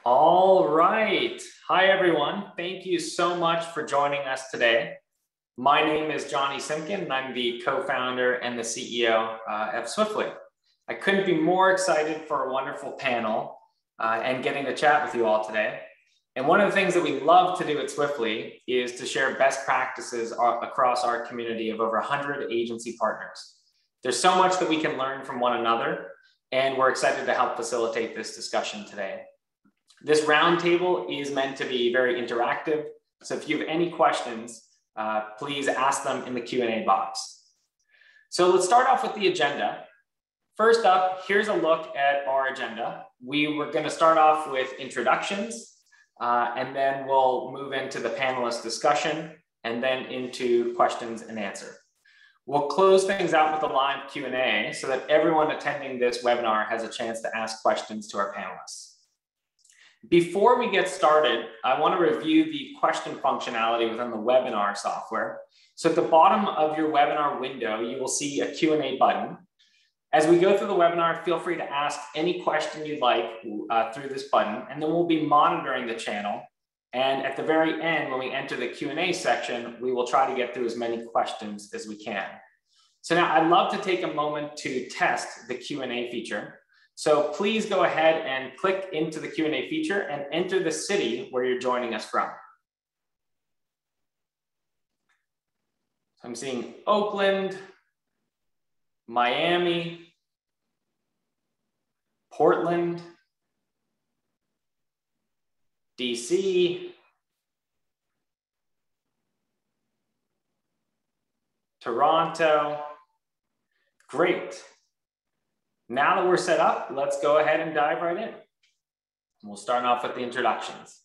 All right. Hi, everyone. Thank you so much for joining us today. My name is Jonny Simkin, and I'm the co-founder and the CEO of Swiftly. I couldn't be more excited for a wonderful panel and getting to chat with you all today. And one of the things that we love to do at Swiftly is to share best practices across our community of over 100 agency partners. There's so much that we can learn from one another, and we're excited to help facilitate this discussion today. This roundtable is meant to be very interactive, so if you have any questions, please ask them in the Q&A box. So let's start off with the agenda. First up, here's a look at our agenda. We were going to start off with introductions, and then we'll move into the panelist discussion, and then into questions and answer. We'll close things out with a live Q&A so that everyone attending this webinar has a chance to ask questions to our panelists. Before we get started, I want to review the question functionality within the webinar software. So at the bottom of your webinar window, you will see a Q&A button. As we go through the webinar, feel free to ask any question you'd like through this button, and then we'll be monitoring the channel. And at the very end, when we enter the Q&A section, we will try to get through as many questions as we can. So now I'd love to take a moment to test the Q&A feature. So please go ahead and click into the Q&A feature and enter the city where you're joining us from. So I'm seeing Oakland, Miami, Portland, DC, Toronto. Great. Now that we're set up, let's go ahead and dive right in. We'll start off with the introductions.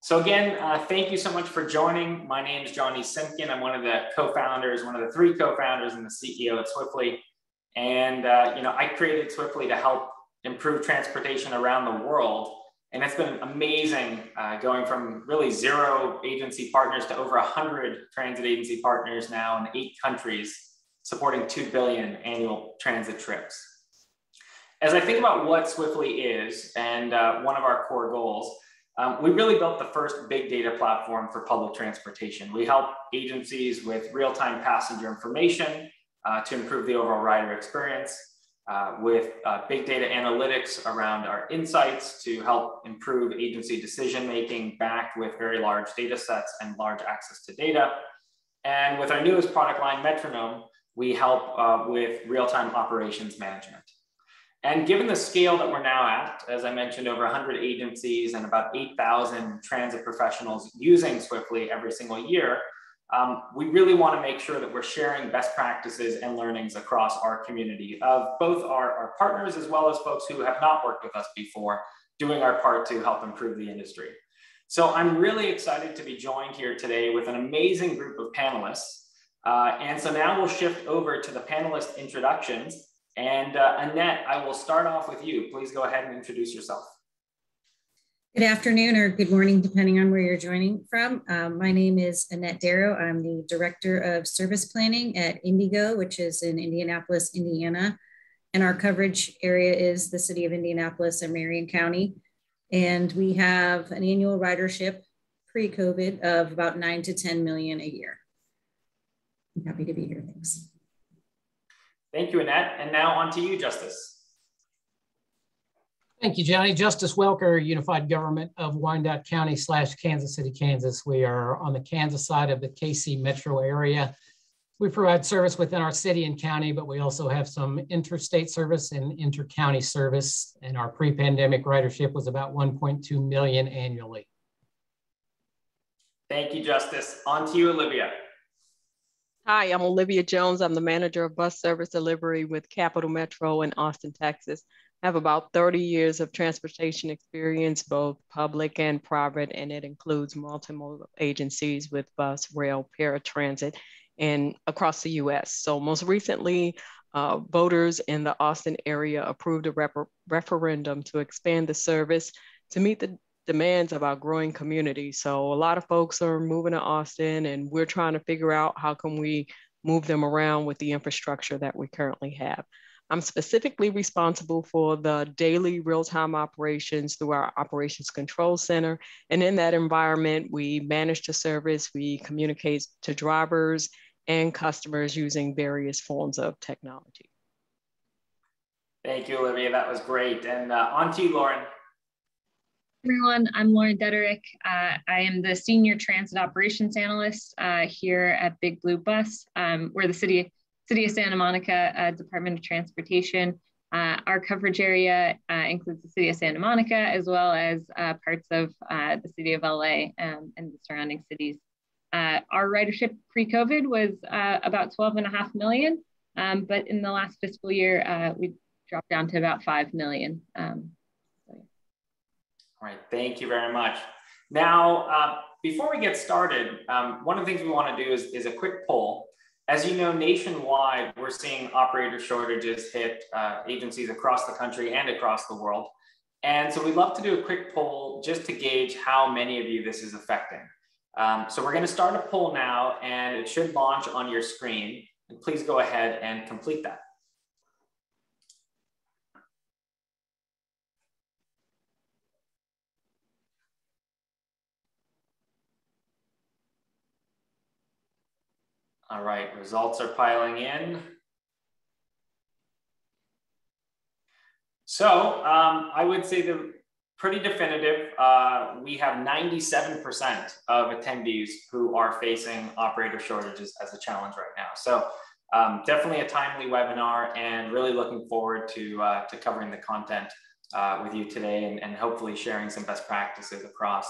So again, thank you so much for joining. My name is Jonny Simkin. I'm one of the co-founders, one of the 3 co-founders and the CEO at Swiftly. And I created Swiftly to help improve transportation around the world. And it's been amazing going from really 0 agency partners to over 100 transit agency partners now in 8 countries, supporting 2 billion annual transit trips. As I think about what Swiftly is and one of our core goals, we really built the first big data platform for public transportation. We help agencies with real-time passenger information to improve the overall rider experience, with big data analytics around our insights to help improve agency decision-making backed with very large data sets and large access to data. And with our newest product line, Metronome, we help with real-time operations management. And given the scale that we're now at, as I mentioned, over 100 agencies and about 8,000 transit professionals using Swiftly every single year, we really want to make sure that we're sharing best practices and learnings across our community of both our partners as well as folks who have not worked with us before, doing our part to help improve the industry. So I'm really excited to be joined here today with an amazing group of panelists. And so now we'll shift over to the panelist introductions. And Annette, I will start off with you. Please go ahead and introduce yourself. Good afternoon or good morning, depending on where you're joining from. My name is Annette Darrow. I'm the Director of Service Planning at Indigo, which is in Indianapolis, Indiana. And our coverage area is the city of Indianapolis and Marion County. And we have an annual ridership pre-COVID of about 9 to 10 million a year. I'm happy to be here. Thanks. Thank you, Annette. And now on to you, Justice. Thank you, Johnny. Justice Welker, Unified Government of Wyandotte County / Kansas City, Kansas. We are on the Kansas side of the KC metro area. We provide service within our city and county, but we also have some interstate service and inter-county service. And our pre-pandemic ridership was about 1.2 million annually. Thank you, Justice. On to you, Olivia. Hi, I'm Olivia Jones. I'm the manager of bus service delivery with Capital Metro in Austin, Texas. I have about 30 years of transportation experience, both public and private, and it includes multimodal agencies with bus, rail, paratransit, and across the US. So most recently, voters in the Austin area approved a referendum to expand the service to meet the demands of our growing community. So a lot of folks are moving to Austin, and we're trying to figure out how can we move them around with the infrastructure that we currently have. I'm specifically responsible for the daily real-time operations through our Operations Control Center. And in that environment, we manage the service, we communicate to drivers and customers using various forms of technology. Thank you, Olivia. That was great. And on to you, Lauren. Everyone, I'm Lauren Dederick. I am the Senior Transit Operations Analyst here at Big Blue Bus. We're the City of Santa Monica Department of Transportation. Our coverage area includes the City of Santa Monica, as well as parts of the City of LA and the surrounding cities. Our ridership pre-COVID was about 12.5 million, but in the last fiscal year, we dropped down to about 5 million. All right, thank you very much. Now, before we get started, one of the things we want to do is a quick poll. As you know, nationwide, we're seeing operator shortages hit agencies across the country and across the world. And so we'd love to do a quick poll just to gauge how many of you this is affecting. So we're going to start a poll now, and it should launch on your screen. And please go ahead and complete that. All right, results are piling in. So I would say they're pretty definitive. We have 97% of attendees who are facing operator shortages as a challenge right now. So definitely a timely webinar, and really looking forward to covering the content with you today, and hopefully sharing some best practices across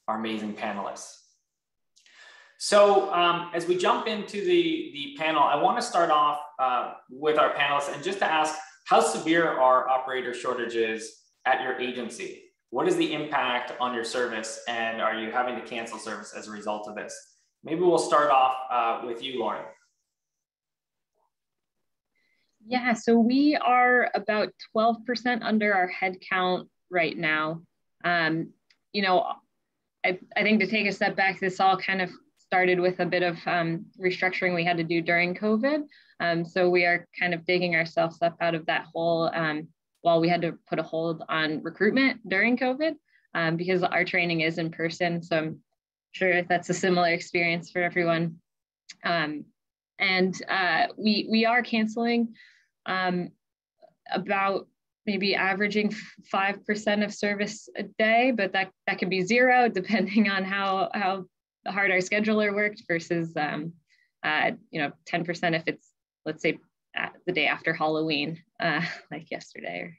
our amazing panelists. So as we jump into the panel, I want to start off with our panelists and just to ask, how severe are operator shortages at your agency? What is the impact on your service, and are you having to cancel service as a result of this? Maybe we'll start off with you, Lauren. Yeah, so we are about 12% under our head count right now. You know, I think to take a step back, this all kind of started with a bit of restructuring we had to do during COVID. So we are kind of digging ourselves up out of that hole while we had to put a hold on recruitment during COVID because our training is in person. So I'm sure that's a similar experience for everyone. And we are canceling about maybe averaging 5% of service a day, but that could be zero depending on how hard our scheduler worked versus, you know, 10% if it's, let's say, the day after Halloween, like yesterday.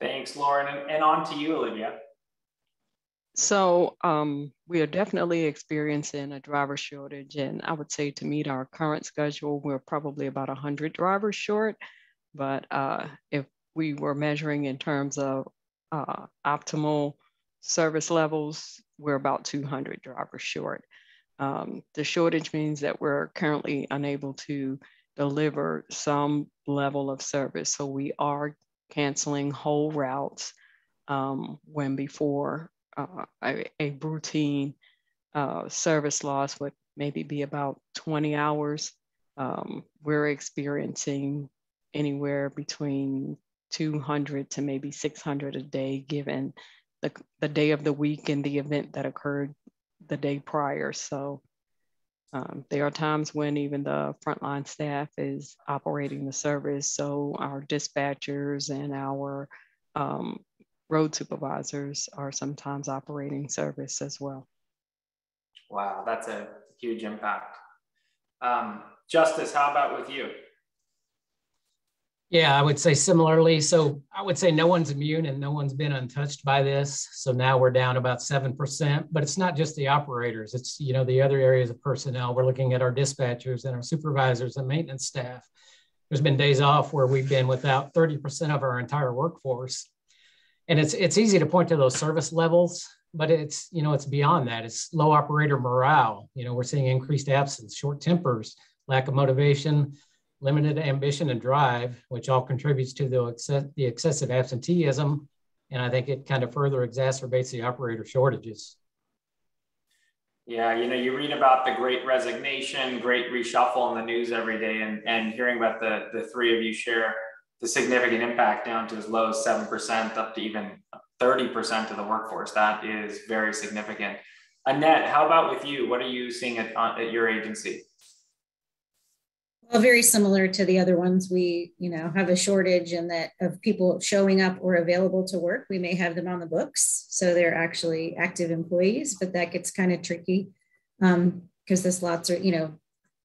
Thanks, Lauren. And on to you, Olivia. So we are definitely experiencing a driver shortage, and I would say to meet our current schedule, we're probably about 100 drivers short. But if we were measuring in terms of optimal service levels, we're about 200 drivers short. The shortage means that we're currently unable to deliver some level of service. So we are canceling whole routes when before a routine service loss would maybe be about 20 hours. We're experiencing anywhere between 200 to maybe 600 a day, given the day of the week and the event that occurred the day prior. So there are times when even the frontline staff is operating the service. So our dispatchers and our road supervisors are sometimes operating service as well. Wow, that's a huge impact. Justice, how about with you? Yeah, I would say similarly. So I would say no one's immune and no one's been untouched by this. So now we're down about 7%, but it's not just the operators. It's, you know, the other areas of personnel. We're looking at our dispatchers and our supervisors and maintenance staff. There's been days off where we've been without 30% of our entire workforce. And it's easy to point to those service levels, but it's, you know, it's beyond that. It's low operator morale. You know, we're seeing increased absence, short tempers, lack of motivation, limited ambition and drive, which all contributes to the excessive absenteeism. And I think it kind of further exacerbates the operator shortages. Yeah, you know, you read about the great resignation, great reshuffle in the news every day, and hearing about the three of you share the significant impact down to as low as 7% up to even 30% of the workforce. That is very significant. Annette, how about with you? What are you seeing at your agency? Well, very similar to the other ones. We, have a shortage in that of people showing up or available to work. We may have them on the books, so they're actually active employees, but that gets kind of tricky because the slots are,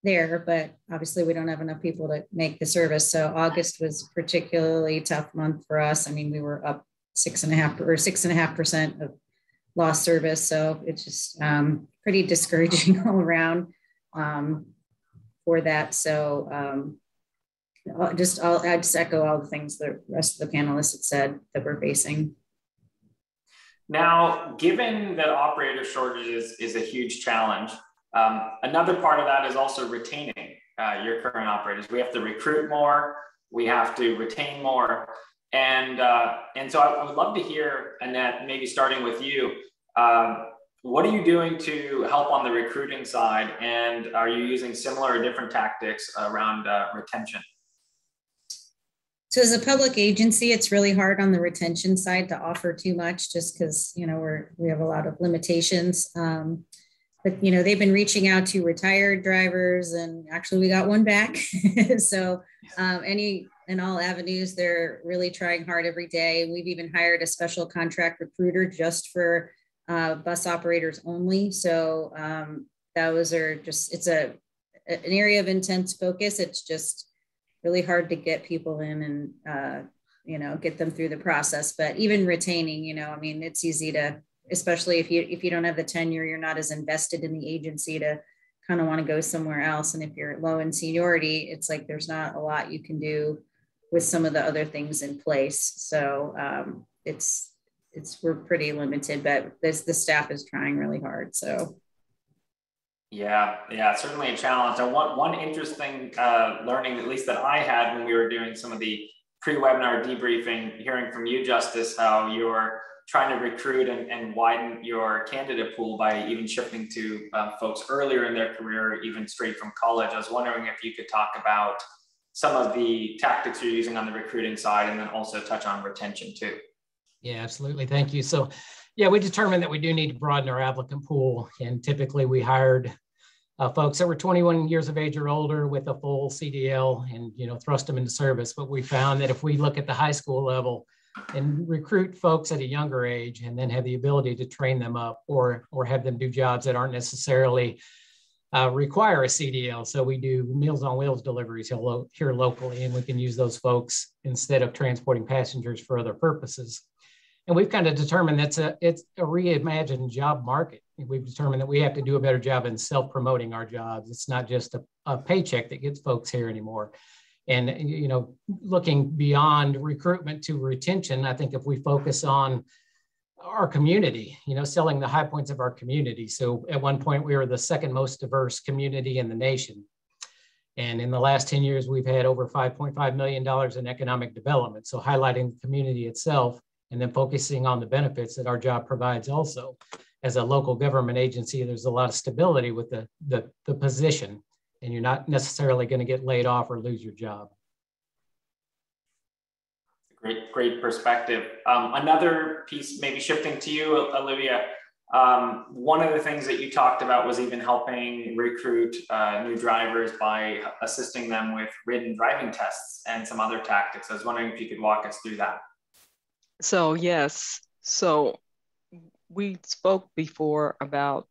there, but obviously we don't have enough people to make the service. So August was particularly tough month for us. I mean, we were up 6.5% of lost service. So it's just pretty discouraging all around. For that. So I'll just echo all the things the rest of the panelists had said that we're facing. Now, given that operator shortages is a huge challenge, another part of that is also retaining your current operators. We have to recruit more, we have to retain more. And so I would love to hear, Annette, maybe starting with you, what are you doing to help on the recruiting side? And are you using similar or different tactics around retention? So as a public agency, it's really hard on the retention side to offer too much just because, we have a lot of limitations. But, they've been reaching out to retired drivers, and actually we got one back. So any and all avenues, they're really trying hard every day. We've even hired a special contract recruiter just for bus operators only. So those are just, it's an area of intense focus. It's just really hard to get people in and, get them through the process. But even retaining, it's easy to, especially if you don't have the tenure, you're not as invested in the agency to kind of want to go somewhere else. And if you're low in seniority, it's like there's not a lot you can do with some of the other things in place. So we're pretty limited, but the staff is trying really hard. So yeah, certainly a challenge. And one interesting learning, at least that I had when we were doing some of the pre-webinar debriefing, hearing from you, Justice, how you're trying to recruit and widen your candidate pool by even shifting to folks earlier in their career, even straight from college. I was wondering if you could talk about some of the tactics you're using on the recruiting side, and then also touch on retention too. Yeah, absolutely. Thank you. So yeah, we determined that we do need to broaden our applicant pool. And typically we hired folks that were 21 years of age or older with a full CDL and, thrust them into service. But we found that if we look at the high school level and recruit folks at a younger age and then have the ability to train them up or have them do jobs that aren't necessarily require a CDL. So we do Meals on Wheels deliveries here locally, and we can use those folks instead of transporting passengers for other purposes. And we've kind of determined it's a reimagined job market. We've determined that we have to do a better job in self-promoting our jobs. It's not just a paycheck that gets folks here anymore. And, looking beyond recruitment to retention, I think if we focus on our community, selling the high points of our community. So at one point, we were the second most diverse community in the nation. And in the last 10 years, we've had over $5.5 million in economic development. So highlighting the community itself, and then focusing on the benefits that our job provides also. As a local government agency, there's a lot of stability with the position, and you're not necessarily going to get laid off or lose your job. Great perspective. Another piece, maybe shifting to you, Olivia, one of the things that you talked about was even helping recruit new drivers by assisting them with written driving tests and some other tactics. I was wondering if you could walk us through that. So yes, so we spoke before about,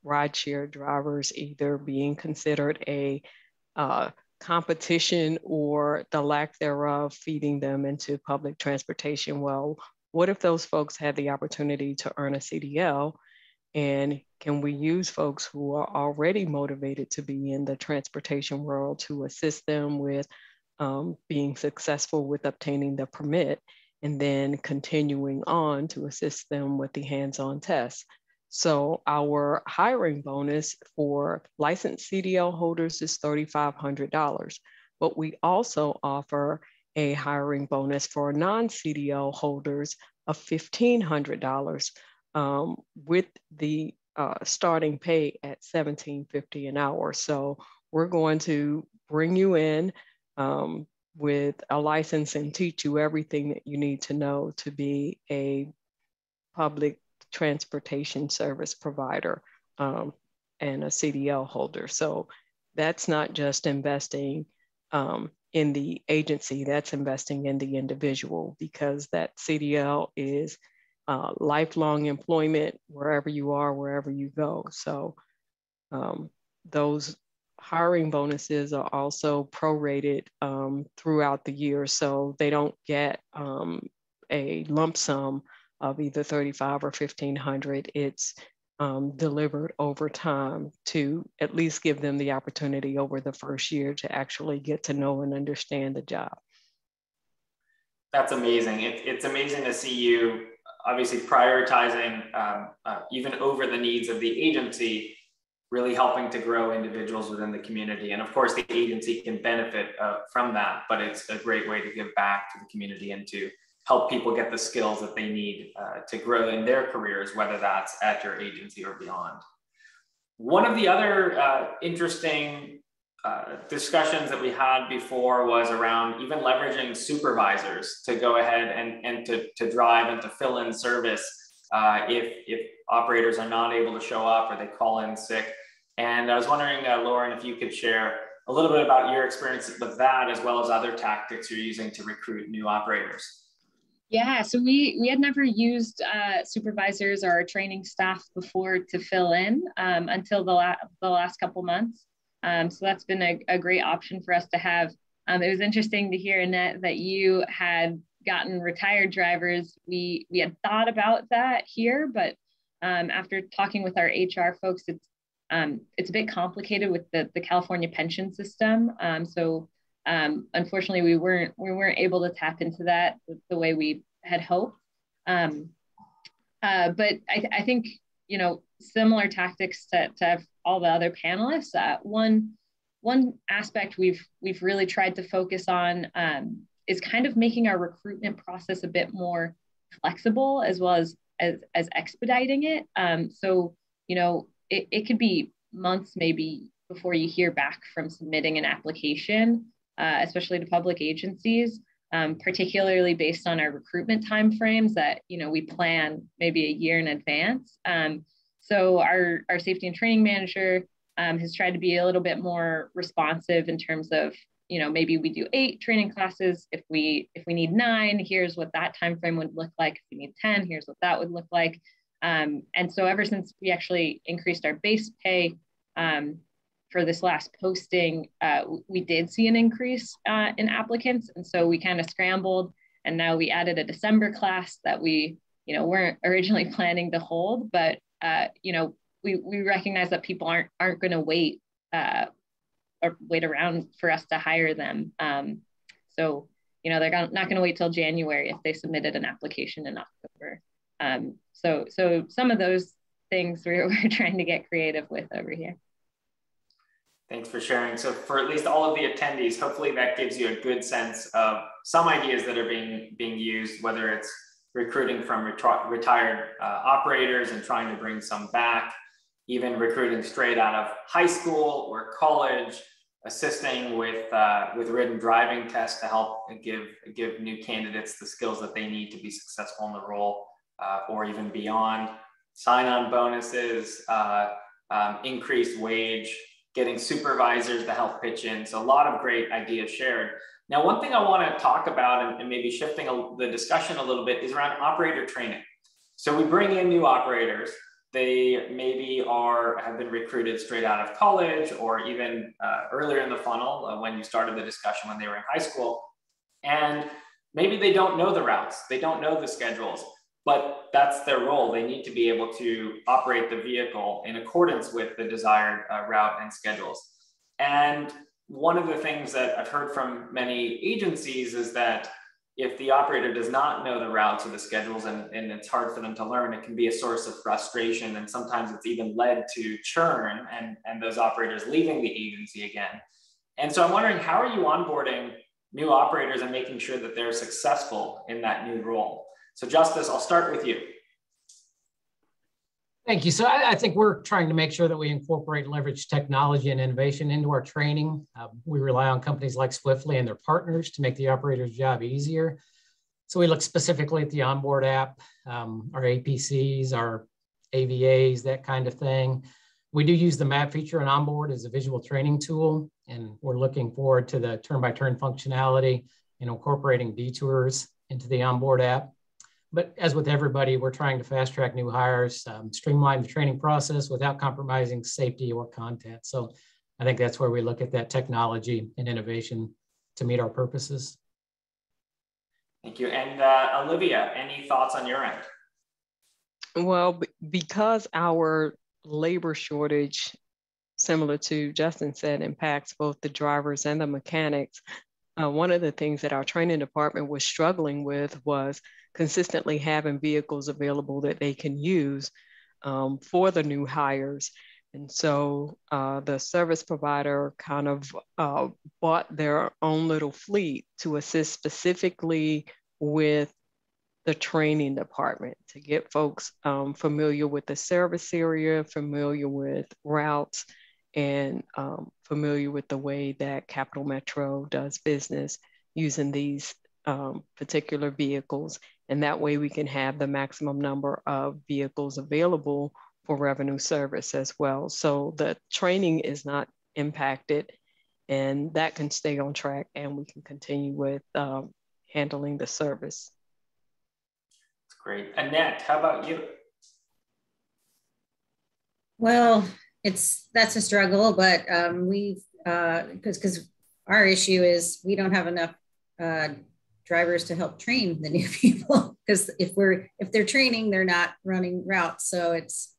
rideshare drivers either being considered a competition or the lack thereof feeding them into public transportation. Well, what if those folks had the opportunity to earn a CDL? And can we use folks who are already motivated to be in the transportation world to assist them with being successful with obtaining the permit, and then continuing on to assist them with the hands-on tests? So our hiring bonus for licensed CDL holders is $3,500, but we also offer a hiring bonus for non-CDL holders of $1,500 with the starting pay at $17.50 an hour. So we're going to bring you in with a license and teach you everything that you need to know to be a public transportation service provider and a CDL holder. So that's not just investing in the agency, that's investing in the individual, because that CDL is lifelong employment wherever you are, wherever you go. So those hiring bonuses are also prorated throughout the year. So they don't get a lump sum of either $3,500 or $1,500. It's delivered over time to at least give them the opportunity over the first year to actually get to know and understand the job. That's amazing. It's amazing to see you obviously prioritizing even over the needs of the agency, really helping to grow individuals within the community. And of course, the agency can benefit from that, but it's a great way to give back to the community and to help people get the skills that they need to grow in their careers, whether that's at your agency or beyond. One of the other interesting discussions that we had before was around even leveraging supervisors to go ahead and to drive and to fill in service if operators are not able to show up or they call in sick. And I was wondering, Lauren, if you could share a little bit about your experience with that, as well as other tactics you're using to recruit new operators. Yeah, so we had never used supervisors or our training staff before to fill in until the last couple months. So that's been a great option for us to have. It was interesting to hear, Annette, that you had gotten retired drivers. We had thought about that here, but after talking with our HR folks, it's a bit complicated with the California pension system. So unfortunately, we weren't able to tap into that the way we had hoped. But I think, you know, similar tactics to all the other panelists. One aspect we've really tried to focus on is kind of making our recruitment process a bit more flexible, as well as expediting it. So, you know, it could be months maybe before you hear back from submitting an application, especially to public agencies, particularly based on our recruitment timeframes that, you know, we plan maybe a year in advance. So our safety and training manager has tried to be a little bit more responsive in terms of, you know, maybe we do 8 training classes. If we need 9, here's what that timeframe would look like. If we need 10, here's what that would look like. And so ever since we actually increased our base pay for this last posting, we did see an increase in applicants. And so we kind of scrambled, and now we added a December class that we, you know, weren't originally planning to hold, but you know, we recognize that people aren't going to wait or wait around for us to hire them. So, you know, they're not going to wait till January if they submitted an application in October. So some of those things we're trying to get creative with over here. Thanks for sharing. So for at least all of the attendees, hopefully that gives you a good sense of some ideas that are being used, whether it's recruiting from retired operators and trying to bring some back, even recruiting straight out of high school or college, assisting with written driving tests to help give new candidates the skills that they need to be successful in the role, or even beyond, sign-on bonuses, increased wage, getting supervisors to help pitch in. So a lot of great ideas shared. Now, one thing I want to talk about, and maybe shifting the discussion a little bit, is around operator training. So we bring in new operators. They maybe have been recruited straight out of college, or even earlier in the funnel when you started the discussion when they were in high school. And maybe they don't know the routes. They don't know the schedules, but that's their role. They need to be able to operate the vehicle in accordance with the desired route and schedules. And one of the things that I've heard from many agencies is that if the operator does not know the routes or the schedules, and it's hard for them to learn, it can be a source of frustration. And sometimes it's even led to churn and those operators leaving the agency again. And so I'm wondering, how are you onboarding new operators and making sure that they're successful in that new role? So Justice, I'll start with you. Thank you. So I think we're trying to make sure that we incorporate and leverage technology and innovation into our training. We rely on companies like Swiftly and their partners to make the operator's job easier. So we look specifically at the onboard app, our APCs, our AVAs, that kind of thing. We do use the map feature on onboard as a visual training tool, and we're looking forward to the turn-by-turn functionality and incorporating detours into the onboard app. But as with everybody, we're trying to fast track new hires, streamline the training process without compromising safety or content. So I think that's where we look at that technology and innovation to meet our purposes. Thank you. And Olivia, any thoughts on your end? Well, because our labor shortage, similar to Justin said, impacts both the drivers and the mechanics, one of the things that our training department was struggling with was consistently having vehicles available that they can use for the new hires. And so the service provider kind of bought their own little fleet to assist specifically with the training department to get folks familiar with the service area, familiar with routes, and familiar with the way that Capital Metro does business using these particular vehicles. And that way we can have the maximum number of vehicles available for revenue service as well. So the training is not impacted, and that can stay on track, and we can continue with handling the service. That's great. Annette, how about you? Well, that's a struggle, but we've because our issue is we don't have enough drivers to help train the new people, because if they're training, they're not running routes, so it's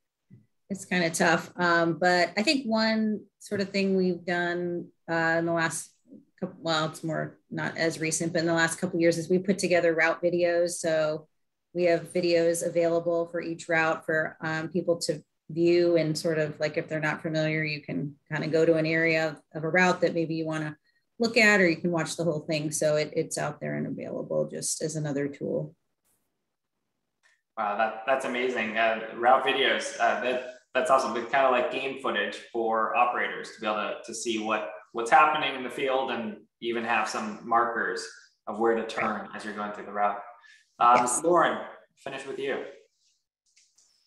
kind of tough. But I think one sort of thing we've done in the last couple, well, it's more not as recent, but in the last couple of years, is we put together route videos. So we have videos available for each route for people to view, and sort of like if they're not familiar, you can kind of go to an area of a route that maybe you want to look at, or you can watch the whole thing. So it's out there and available just as another tool. Wow, that's amazing. Route videos, that's awesome. It's kind of like game footage for operators to be able to see what's happening in the field, and even have some markers of where to turn as you're going through the route. Yes. Lauren, finish with you.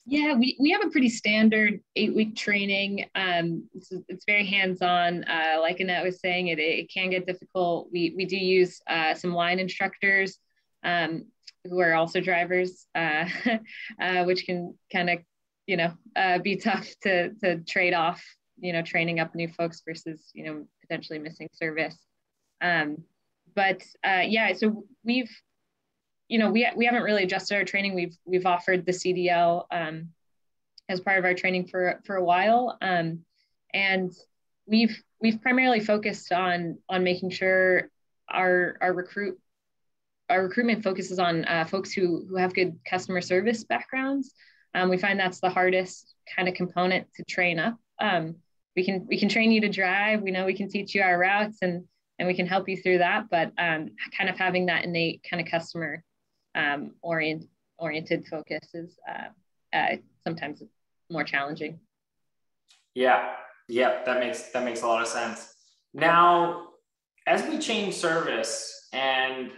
Yeah, we have a pretty standard 8-week training. It's very hands-on. Like Annette was saying, it can get difficult. We do use some line instructors who are also drivers, which can kind of be tough to trade off, training up new folks versus potentially missing service. But so we haven't really adjusted our training. We've offered the CDL as part of our training for a while, and we've primarily focused on making sure our recruitment focuses on folks who have good customer service backgrounds. We find that's the hardest kind of component to train up. We can train you to drive. We know we can teach you our routes, and we can help you through that. But kind of having that innate kind of customer oriented focus is sometimes more challenging. Yeah, that makes a lot of sense. Now, as we change service and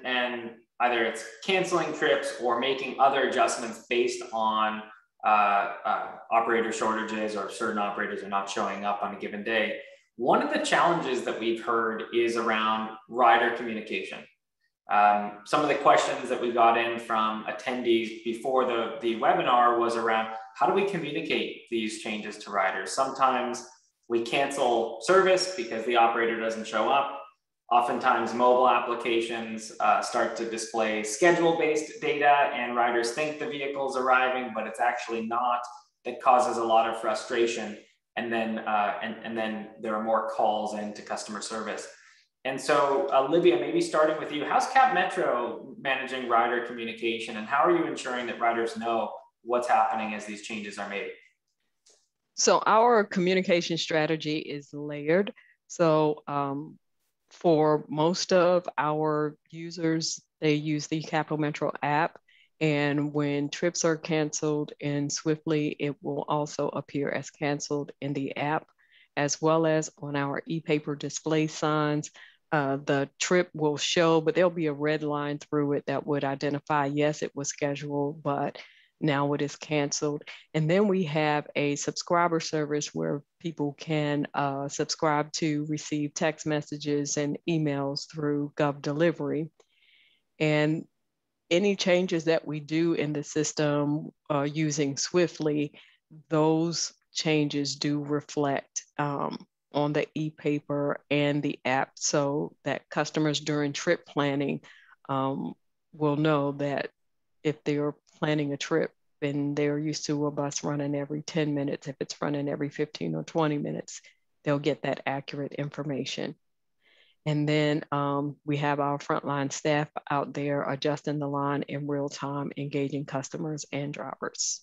either it's canceling trips or making other adjustments based on operator shortages, or certain operators are not showing up on a given day, one of the challenges that we've heard is around rider communication. Some of the questions that we got in from attendees before the webinar was around, how do we communicate these changes to riders? Sometimes we cancel service because the operator doesn't show up. Oftentimes mobile applications start to display schedule-based data, and riders think the vehicle's arriving, but it's actually not. That causes a lot of frustration. And then there are more calls into customer service. And so, Olivia, maybe starting with you, how's Cap Metro managing rider communication, and how are you ensuring that riders know what's happening as these changes are made? So our communication strategy is layered. So for most of our users, they use the Capital Metro app, And when trips are canceled in Swiftly, it will also appear as canceled in the app, as well as on our e-paper display signs. The trip will show, but there'll be a red line through it that would identify, yes, it was scheduled, but now it is canceled. And then we have a subscriber service where people can subscribe to receive text messages and emails through GovDelivery. And any changes that we do in the system using Swiftly, those changes do reflect on the e-paper and the app, so that customers during trip planning will know that if they're planning a trip and they're used to a bus running every 10 minutes, if it's running every 15 or 20 minutes, they'll get that accurate information. And then we have our frontline staff out there adjusting the line in real time, engaging customers and drivers.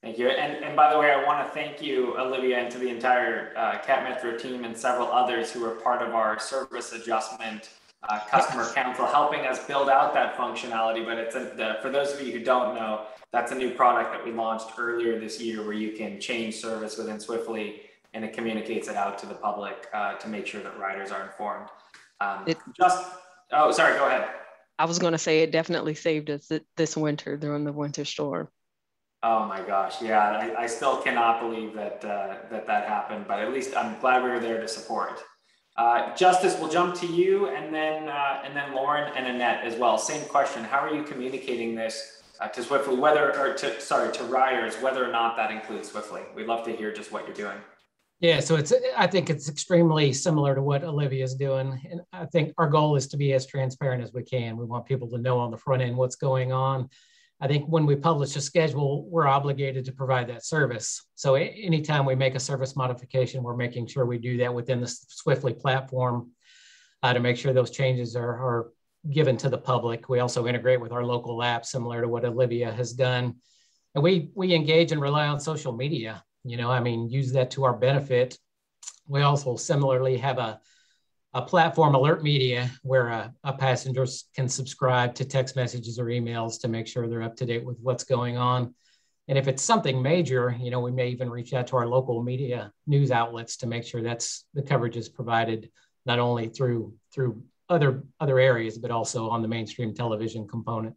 Thank you. And by the way, I want to thank you, Olivia, and to the entire CAT Metro team and several others who are part of our service adjustment customer council, helping us build out that functionality. But it's for those of you who don't know, that's a new product that we launched earlier this year where you can change service within Swiftly, and it communicates it out to the public to make sure that riders are informed. Oh, sorry, go ahead. I was going to say it definitely saved us this winter during the winter storm. Oh my gosh, yeah, I still cannot believe that that happened, but at least I'm glad we were there to support. Justice, we'll jump to you, and then Lauren and Annette as well. Same question: how are you communicating this to Swiftly, to riders, whether or not that includes Swiftly? We'd love to hear just what you're doing. Yeah, so I think it's extremely similar to what Olivia is doing, and I think our goal is to be as transparent as we can. We want people to know on the front end what's going on. I think when we publish a schedule, we're obligated to provide that service. So anytime we make a service modification, we're making sure we do that within the Swiftly platform to make sure those changes are given to the public. We also integrate with our local app, similar to what Olivia has done. And we engage and rely on social media, use that to our benefit. We also similarly have a platform, Alert Media, where passengers can subscribe to text messages or emails to make sure they're up to date with what's going on. And if it's something major, we may even reach out to our local media news outlets to make sure the coverage is provided not only through other areas, but also on the mainstream television component.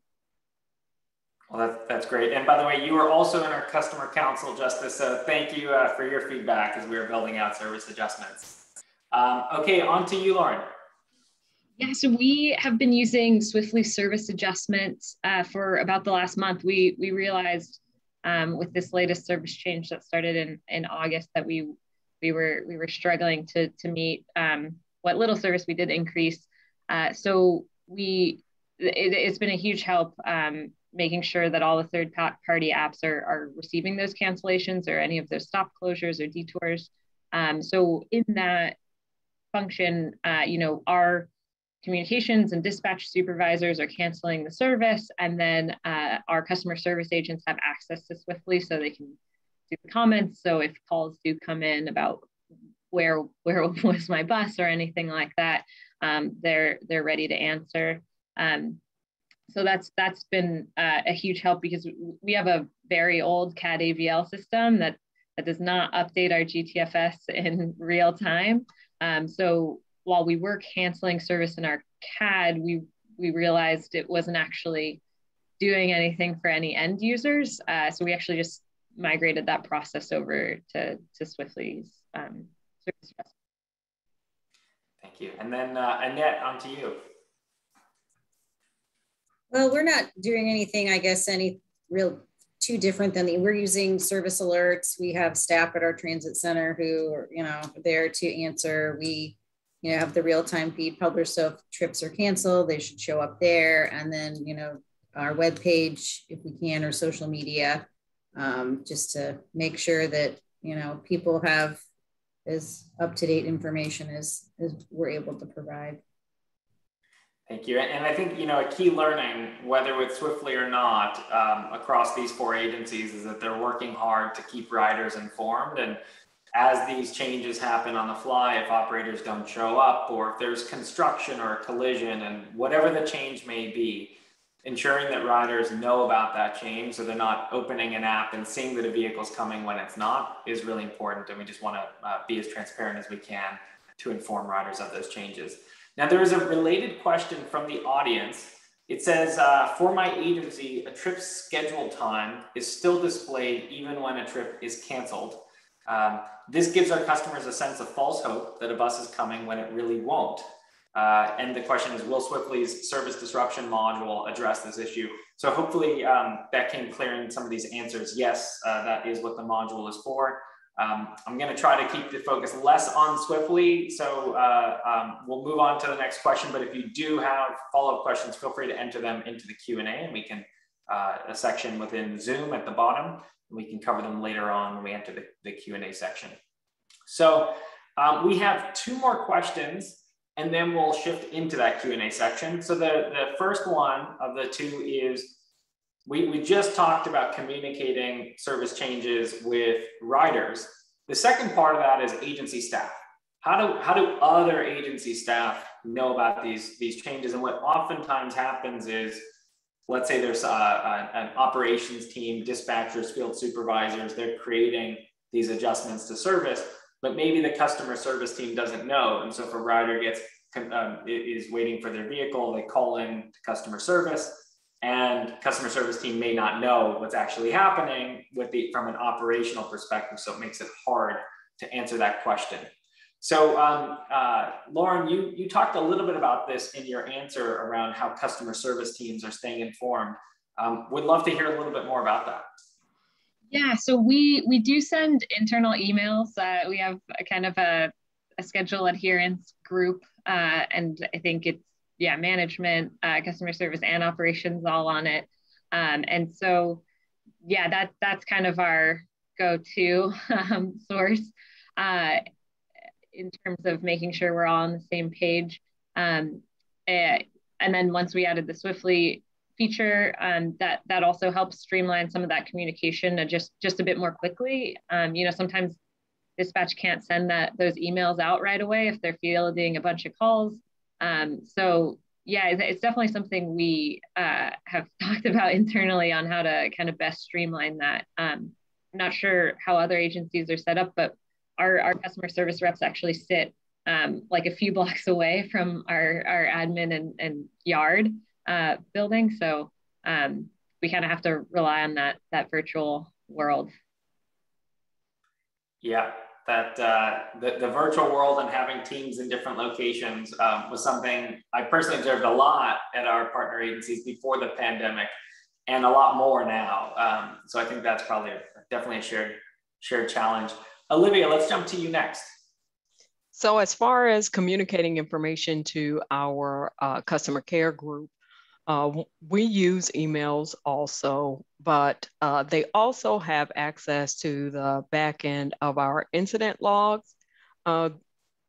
Well, that's great. And by the way, you are also in our customer council, Justice. So thank you for your feedback as we are building out service adjustments. Okay, on to you, Lauren. Yeah, so we have been using Swiftly service adjustments for about the last month. We realized with this latest service change that started in August that we were struggling to meet what little service we did increase. So it's been a huge help making sure that all the third-party apps are receiving those cancellations or any of those stop closures or detours. So in that function, our communications and dispatch supervisors are canceling the service, and then our customer service agents have access to Swiftly so they can see the comments. So if calls do come in about where was my bus or anything like that, they're ready to answer. So that's been a huge help, because we have a very old CAD AVL system that does not update our GTFS in real time. So while we were canceling service in our CAD, we realized it wasn't actually doing anything for any end users. So we actually just migrated that process over to Swiftly's service. Thank you. And then Annette, on to you. Well, we're not doing anything, I guess, any real too different than we're using service alerts. We have staff at our transit center who are, there to answer. We, have the real-time feed published. So if trips are canceled, they should show up there. And then, our webpage, if we can, or social media, just to make sure that, people have as up-to-date information as we're able to provide. Thank you. And I think, a key learning, whether with Swiftly or not, across these 4 agencies, is that they're working hard to keep riders informed. And as these changes happen on the fly, if operators don't show up, or if there's construction or a collision, and whatever the change may be, ensuring that riders know about that change so they're not opening an app and seeing that a vehicle's coming when it's not is really important. And we just want to be as transparent as we can to inform riders of those changes. Now, there is a related question from the audience. It says, for my agency, a trip's scheduled time is still displayed even when a trip is canceled. This gives our customers a sense of false hope that a bus is coming when it really won't. And the question is, will Swiftly's service disruption module address this issue? So hopefully that came clear in some of these answers. Yes, that is what the module is for. I'm going to try to keep the focus less on Swiftly. So we'll move on to the next question. But if you do have follow-up questions, feel free to enter them into the Q&A, and we can, a section within Zoom at the bottom, and we can cover them later on when we enter the Q&A section. So we have 2 more questions, and then we'll shift into that Q&A section. So the first one of the 2 is, we just talked about communicating service changes with riders. The second part of that is agency staff. How do other agency staff know about these changes? And what oftentimes happens is, let's say there's an operations team, dispatchers, field supervisors, they're creating these adjustments to service, but maybe the customer service team doesn't know. And so if a rider is waiting for their vehicle, they call in to customer service, and customer service team may not know what's actually happening from an operational perspective. So it makes it hard to answer that question. So Lauren, you talked a little bit about this in your answer around how customer service teams are staying informed. Would love to hear a little bit more about that. Yeah, so we do send internal emails. We have a kind of a schedule adherence group, and I think it's, management, customer service, and operations all on it. And so, that's kind of our go-to source in terms of making sure we're all on the same page. And then once we added the Swiftly feature, that also helps streamline some of that communication just a bit more quickly. Sometimes dispatch can't send those emails out right away if they're fielding a bunch of calls. So it's definitely something we have talked about internally on how to kind of best streamline that. I'm not sure how other agencies are set up, but our customer service reps actually sit like a few blocks away from our admin and yard building. So we kind of have to rely on that virtual world. Yeah, that the virtual world and having teams in different locations was something I personally observed a lot at our partner agencies before the pandemic, and a lot more now. So I think that's probably definitely a shared challenge. Olivia, let's jump to you next. So as far as communicating information to our customer care group, we use emails also, but they also have access to the back end of our incident logs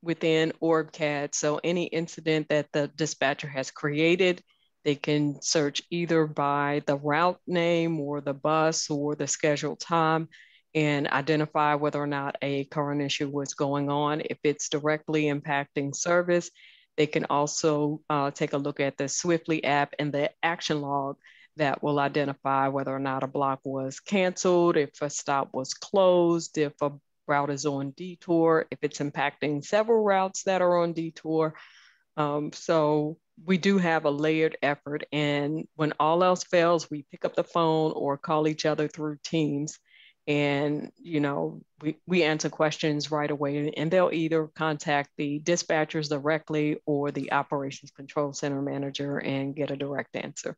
within OrbCAD. So any incident that the dispatcher has created, they can search either by the route name or the bus or the scheduled time and identify whether or not a current issue was going on. If it's directly impacting service, they can also take a look at the Swiftly app and the action log that will identify whether or not a block was canceled, if a stop was closed, if a route is on detour, if it's impacting several routes that are on detour. So we do have a layered effort, and when all else fails, we pick up the phone or call each other through Teams. And, we answer questions right away, and they'll either contact the dispatchers directly or the operations control center manager and get a direct answer.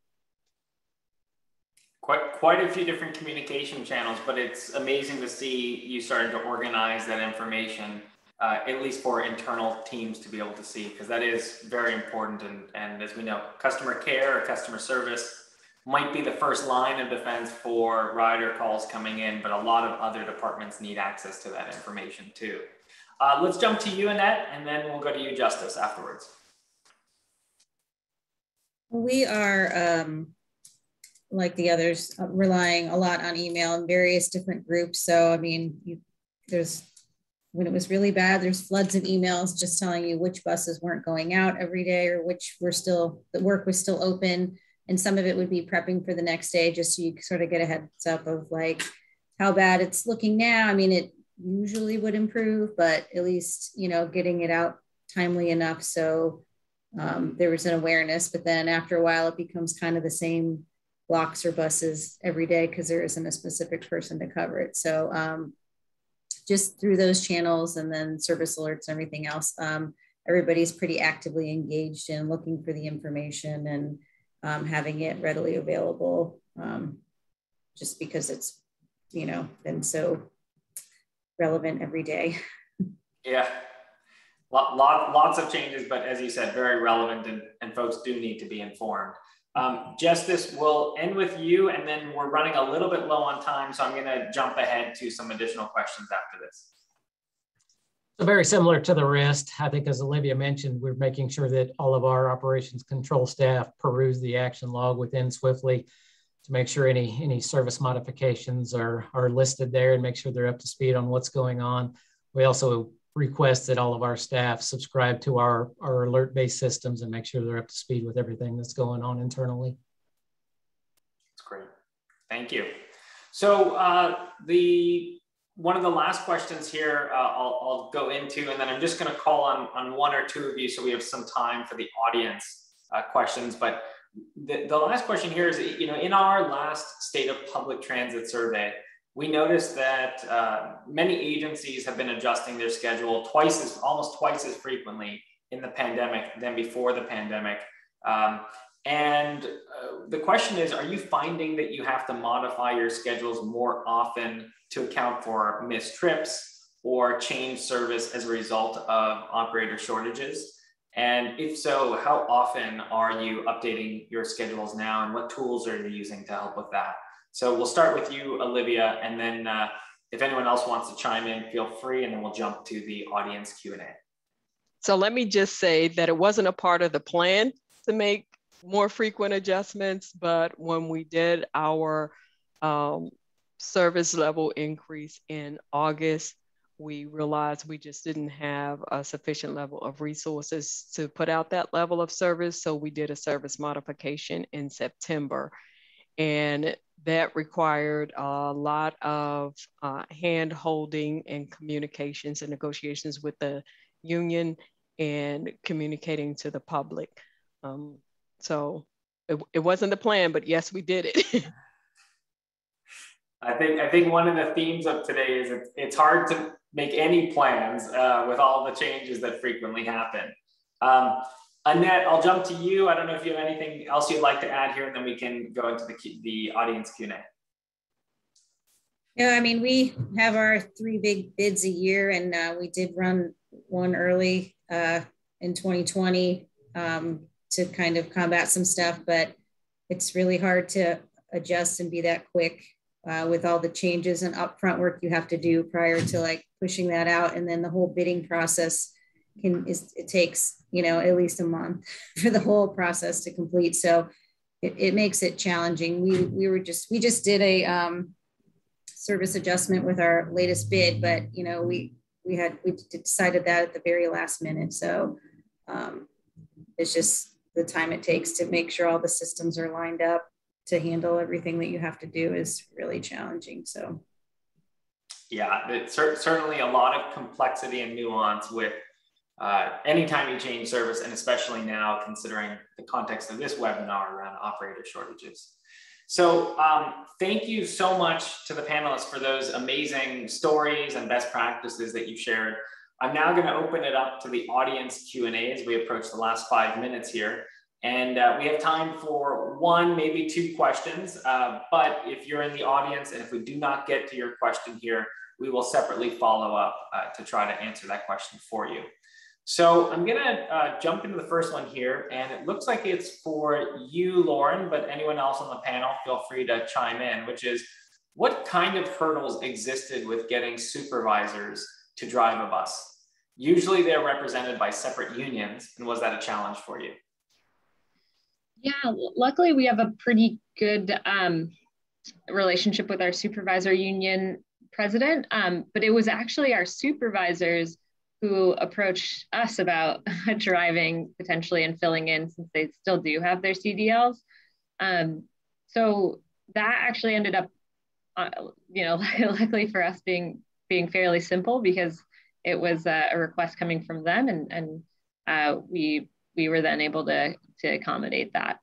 Quite a few different communication channels, but it's amazing to see you starting to organize that information, at least for internal teams to be able to see, because that is very important. And as we know, customer care or customer service might be the first line of defense for rider calls coming in, but a lot of other departments need access to that information too. Let's jump to you, Annette, and then we'll go to you, Justice, afterwards. We are, like the others, relying a lot on email in various different groups. So, I mean, when it was really bad, there's floods of emails just telling you which buses weren't going out every day or which the work was still open. And some of it would be prepping for the next day, just so you sort of get a heads up of like how bad it's looking now. I mean, it usually would improve, but at least, you know, getting it out timely enough so there was an awareness. But then after a while, it becomes kind of the same blocks or buses every day because there isn't a specific person to cover it. So just through those channels and then service alerts and everything else, everybody's pretty actively engaged in looking for the information and having it readily available, just because it's, you know, been so relevant every day. Yeah, lots of changes, but as you said, very relevant, and folks do need to be informed. Justice, we'll end with you, and then we're running a little bit low on time, so I'm going to jump ahead to some additional questions after this. So very similar to the rest, I think as Olivia mentioned, we're making sure that all of our operations control staff peruse the action log within Swiftly to make sure any service modifications are listed there and make sure they're up to speed on what's going on. We also request that all of our staff subscribe to our alert-based systems and make sure they're up to speed with everything that's going on internally. That's great. Thank you. So one of the last questions here I'll go into, and then I'm just going to call on one or two of you so we have some time for the audience questions. But the last question here is, you know, in our last State of Public Transit survey, we noticed that many agencies have been adjusting their schedule almost twice as frequently in the pandemic than before the pandemic. The question is, are you finding that you have to modify your schedules more often to account for missed trips or change service as a result of operator shortages? And if so, how often are you updating your schedules now, and what tools are you using to help with that? So we'll start with you, Olivia, and then if anyone else wants to chime in, feel free, and then we'll jump to the audience Q&A. So let me just say that it wasn't a part of the plan to make more frequent adjustments, but when we did our service level increase in August, we realized we just didn't have a sufficient level of resources to put out that level of service. So we did a service modification in September, and that required a lot of hand holding and communications and negotiations with the union and communicating to the public. So it wasn't the plan, but yes, we did it. I think one of the themes of today is it's hard to make any plans with all the changes that frequently happen. Annette, I'll jump to you. I don't know if you have anything else you'd like to add here, and then we can go into the audience Q&A. Yeah, I mean, we have our 3 big bids a year, and we did run one early in 2020 to kind of combat some stuff, but it's really hard to adjust and be that quick with all the changes and upfront work you have to do prior to like pushing that out. And then the whole bidding process it takes, you know, at least a month for the whole process to complete. So it makes it challenging. We just did a service adjustment with our latest bid, but you know, we decided that at the very last minute. So it's just the time it takes to make sure all the systems are lined up to handle everything that you have to do is really challenging. So yeah, it's certainly a lot of complexity and nuance with anytime you change service, and especially now considering the context of this webinar around operator shortages. So thank you so much to the panelists for those amazing stories and best practices that you shared. I'm now going to open it up to the audience Q&A as we approach the last 5 minutes here. And we have time for 1, maybe 2 questions. But if you're in the audience and if we do not get to your question here, we will separately follow up to try to answer that question for you. So I'm going to jump into the first one here, and it looks like it's for you, Lauren, but anyone else on the panel, feel free to chime in, which is, what kind of hurdles existed with getting supervisors to drive a bus? Usually they're represented by separate unions, and was that a challenge for you? Yeah, luckily we have a pretty good relationship with our supervisor union president, but it was actually our supervisors who approached us about driving potentially and filling in, since they still do have their CDLs. So that actually ended up, luckily for us being fairly simple, because it was a request coming from them, and we were then able to accommodate that.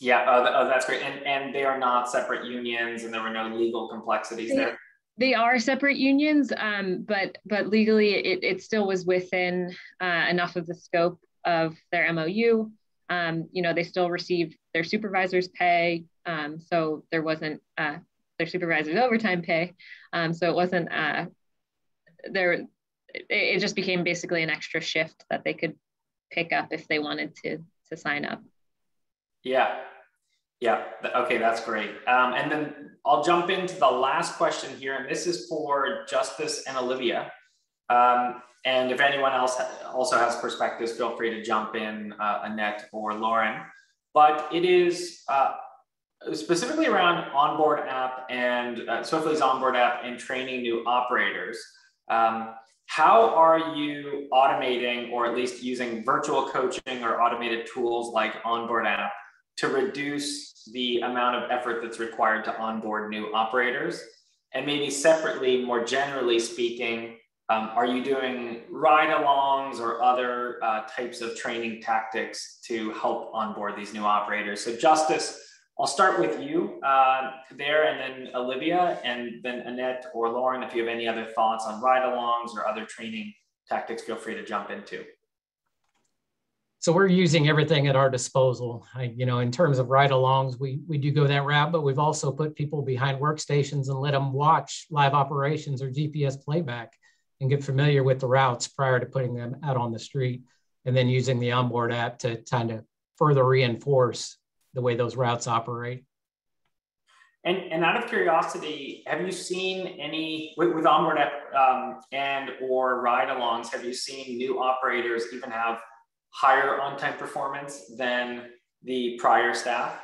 Yeah, that's great. And they are not separate unions, and there were no legal complexities there. They are separate unions, but legally it still was within enough of the scope of their MOU. They still received their supervisor's pay, so there wasn't their supervisor's overtime pay, so it wasn't there. It just became basically an extra shift that they could pick up if they wanted to sign up. Yeah. Okay, that's great. And then I'll jump into the last question here, and this is for Justice and Olivia. And if anyone else also has perspectives, feel free to jump in, Annette or Lauren. But it is specifically around onboard app and Swiftly's onboard app and training new operators. How are you automating, or at least using virtual coaching or automated tools like onboard app to reduce the amount of effort that's required to onboard new operators? And maybe separately, more generally speaking, are you doing ride-alongs or other types of training tactics to help onboard these new operators? So Justice, I'll start with you there, and then Olivia, and then Annette or Lauren, if you have any other thoughts on ride-alongs or other training tactics, feel free to jump in too. So we're using everything at our disposal. In terms of ride-alongs, we do go that route, but we've also put people behind workstations and let them watch live operations or GPS playback and get familiar with the routes prior to putting them out on the street, and then using the onboard app to kind of further reinforce the way those routes operate. And out of curiosity, have you seen any, with onboard app and or ride-alongs, have you seen new operators even have higher on-time performance than the prior staff?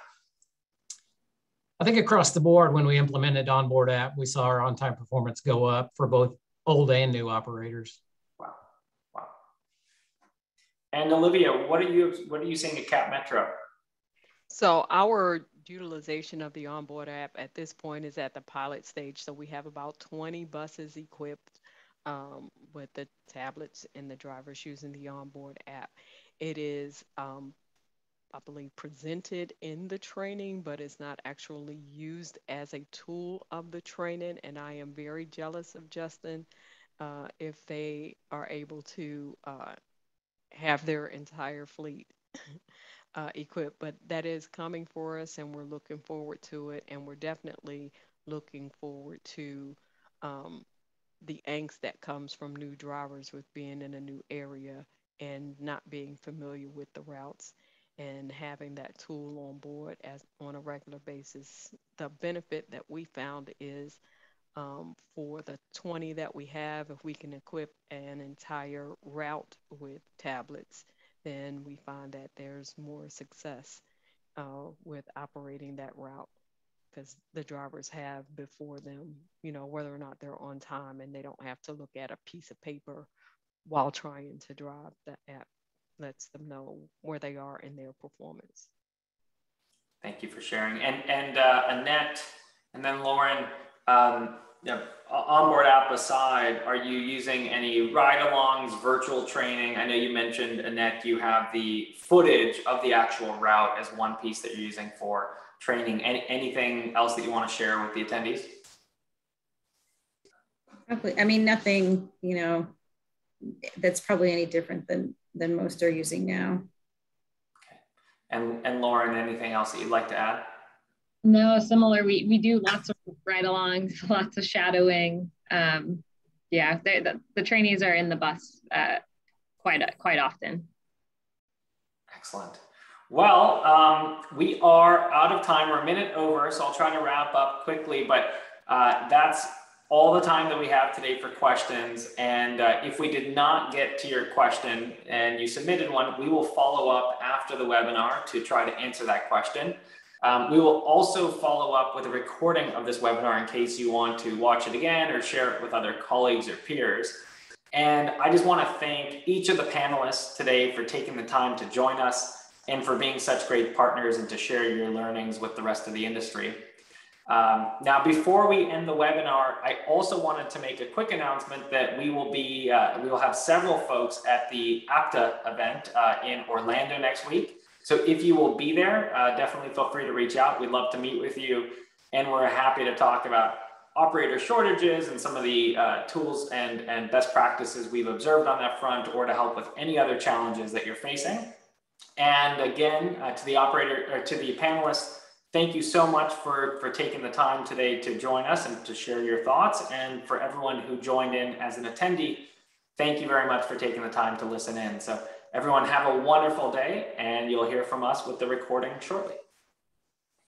I think across the board, when we implemented onboard app, we saw our on-time performance go up for both old and new operators. Wow. And Olivia, what are you seeing at Cap Metro? So our utilization of the onboard app at this point is at the pilot stage. So we have about 20 buses equipped with the tablets and the drivers using the onboard app. It is, I believe, presented in the training, but it's not actually used as a tool of the training. And I am very jealous of Justin if they are able to have their entire fleet equipped. But that is coming for us, and we're looking forward to it. And we're definitely looking forward to the angst that comes from new drivers with being in a new area and not being familiar with the routes, and having that tool on board on a regular basis. The benefit that we found is for the 20 that we have, if we can equip an entire route with tablets, then we find that there's more success with operating that route, because the drivers have before them, whether or not they're on time, and they don't have to look at a piece of paper while trying to drive. The app lets them know where they are in their performance. Thank you for sharing. And Annette, and then Lauren, onboard app aside, are you using any ride-alongs, virtual training? I know you mentioned, Annette, you have the footage of the actual route as one piece that you're using for training. Anything else that you want to share with the attendees? Probably, I mean, nothing, that's probably any different than most are using now. Okay. And Lauren, anything else that you'd like to add? No, similar. We do lots of ride-alongs, lots of shadowing. Yeah, the trainees are in the bus quite often. Excellent. Well, we are out of time. We're a minute over, so I'll try to wrap up quickly, but that's all the time that we have today for questions. And if we did not get to your question and you submitted one, we will follow up after the webinar to try to answer that question. We will also follow up with a recording of this webinar in case you want to watch it again or share it with other colleagues or peers. And I just want to thank each of the panelists today for taking the time to join us. and for being such great partners and to share your learnings with the rest of the industry. Now, before we end the webinar, I also wanted to make a quick announcement that we will have several folks at the APTA event in Orlando next week. So if you will be there, definitely feel free to reach out. We'd love to meet with you, and we're happy to talk about operator shortages and some of the tools and best practices we've observed on that front, or to help with any other challenges that you're facing. And again, to the operator, or to the panelists, thank you so much for taking the time today to join us and to share your thoughts. And for everyone who joined in as an attendee, thank you very much for taking the time to listen in. So everyone have a wonderful day, and you'll hear from us with the recording shortly.